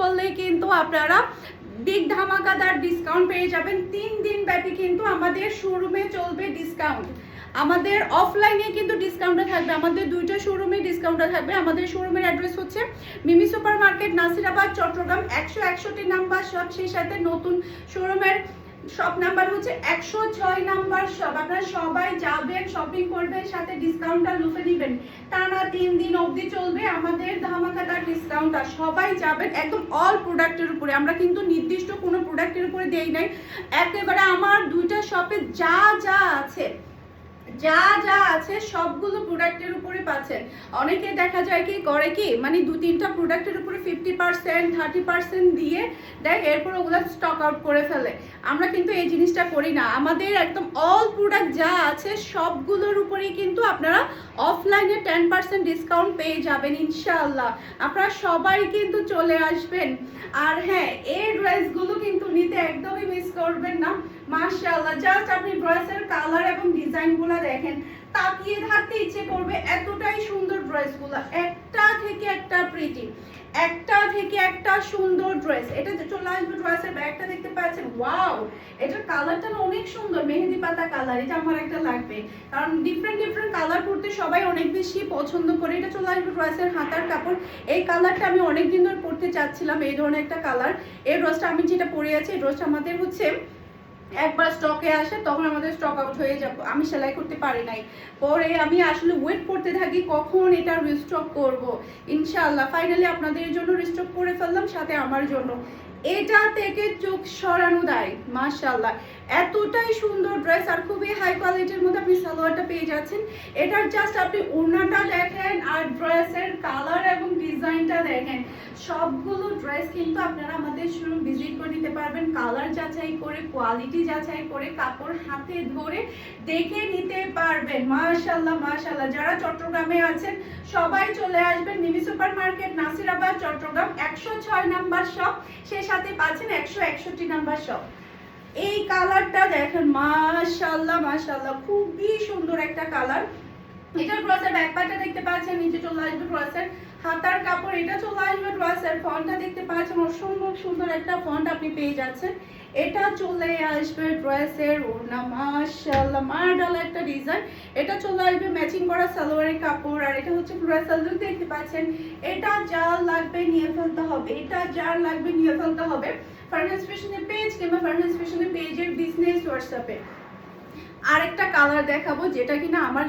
করলেই কিন্তু আপনারা বিগ ধামাকাদার ডিসকাউন্ট পেয়ে যাবেন। 3 দিন ব্যাপী কিন্তু আমাদের শোরুমে চলবে ডিসকাউন্ট। আমাদের অফলাইনে কিন্তু ডিসকাউন্টটা থাকবে, আমাদের দুইটা শোরুমে ডিসকাউন্টটা থাকবে। আমাদের শোরুমের অ্যাড্রেস হচ্ছে Mimi super market, Nasirabad, Chattogram 161 number shop. সেই সাথে নতুন শোরুমের শপ নাম্বার হচ্ছে 106 নাম্বার শপ। আপনারা সবাই যাবেন, শপিং করবেন, সাথে ডিসকাউন্টটা লুফে নেবেন। টানা 3 দিন অবধি চলবে আমাদের ধামাকাদার ডিসকাউন্টটা। সবাই যাবেন একদম অল প্রোডাক্টের উপরে, আমরা কিন্তু নির্দিষ্ট কোনো প্রোডাক্টের উপরে দেই নাই। একেবারে আমার দুইটা শপে যা যা আছে সবগুলো প্রোডাক্টের উপরে পাচ্ছেন। অনেকে দেখা যায় কি করে কি, মানে 2-3টা প্রোডাক্টের উপরে 50% 30% দিয়ে দেয়, এরপর ওগুলো স্টক আউট করে ফেলে। আমরা কিন্তু এই জিনিসটা করি না। আমাদের একদম অল প্রোডাক্ট যা আছে সবগুলোর উপরেই কিন্তু আপনারা অফলাইনে 10% ডিসকাউন্ট পেয়ে যাবেন ইনশাআল্লাহ। আপনারা সবাই কিন্তু চলে আসবেন। আর হ্যাঁ, এই ড্রেসগুলো কিন্তু নিতে একদমই মিস করবেন না। মাশাআল্লাহ, জাস্ট আপনি ড্রেসের কালার এবং ডিজাইনগুলো দেখেন, তাকিয়ে থাকতে ইচ্ছে করবে, এতটাই সুন্দর ড্রেসগুলো। একটা থেকে একটা প্রিটি, একটা থেকে একটা সুন্দর ড্রেস। এটা চলে আসবে ড্রেসের ব্যাগটা দেখতে পাচ্ছেন, ওয়াও, এটার কালারটা অনেক সুন্দর, মেহেদি পাতা কালার। এটা আমার একটা লাগবে, কারণ ডিফারেন্ট কালার পরতে সবাই অনেক বেশি পছন্দ করে। এটা চলে আসবে ড্রেসের হাতার কাপড়। এই কালারটা আমি অনেকদিন ধরে পরতে চাচ্ছিলাম, এই ধরনের একটা কালার। এই ড্রেসটা আমি যেটা পরে আছি, এই ড্রেসটা আমাদের হচ্ছে একবার স্টকে আসে, তখন আমাদের স্টক আউট হয়ে যাবে, আমি সেলাই করতে পারি নাই। পরে আমি আসলে ওয়েট করতে থাকি কখন এটা রিস্টক করব। ইনশাআল্লাহ ফাইনালি আপনাদের জন্য রিস্টক করে ফেললাম, সাথে আমার জন্য। এটা থেকে চোখ সরানো দেয়, মাশাআল্লাহ, এতটাই সুন্দর ড্রেস। আর খুবই হাই কোয়ালিটির মধ্যে আপনি সালোয়ারটা পেয়ে যাচ্ছেন। এটার জাস্ট আপনি ওড়নাটা দেখেন আর ড্রেসের কালার এবং ডিজাইনটা দেখেন। সবগুলো ড্রেস কিন্তু আপনারা আমাদের শোরুম ভিজিট করে নিতে পারবেন, কালার যাচাই করে, কোয়ালিটি যাচাই করে, কাপড় হাতে ধরে দেখে নিতে পারবেন। মাশাআল্লাহ মাশাআল্লাহ, যারা চট্টগ্রামে আছেন সবাই চলে আসবেন Mimi super market, Nasirabad, Chattogram 106 number shop. সেই সাথে পাচ্ছেন 161 নাম্বার শপ। এই কালারটা দেখেন, মাশাআল্লাহ মাশাআল্লাহ, খুবই সুন্দর একটা কালার। এটার ড্রেসের ব্যাক পার্টটা দেখতে পাচ্ছেন, নিচে চলে আসবে ড্রেসের হাতার কাপড়। এটা চলে আসবে ড্রেসের ফন্টটা দেখতে পাচ্ছেন, অসম্ভব সুন্দর একটা ফন্ট আপনি পেয়ে যাচ্ছেন। এটা চলে আসবে ড্রেসের ওড়না, মাশাআল্লাহ, মারডালা একটা ডিজাইন। এটা চলে আসবে ম্যাচিং করা সালোয়ারের কাপড়। আর এটা হচ্ছে ড্রেসের লুক দেখতে পাচ্ছেন। এটা যার লাগবে নিয়ে ফেলতে হবে, এটা যার লাগবে নিয়ে ফেলতে হবে। ফারহাস ফ্যাশনের পেজ কিংবা ফারহাস ফ্যাশনের পেজের বিজনেস হোয়াটসঅ্যাপে। আরেকটা কালার দেখাবো, যেটা কিনা আমার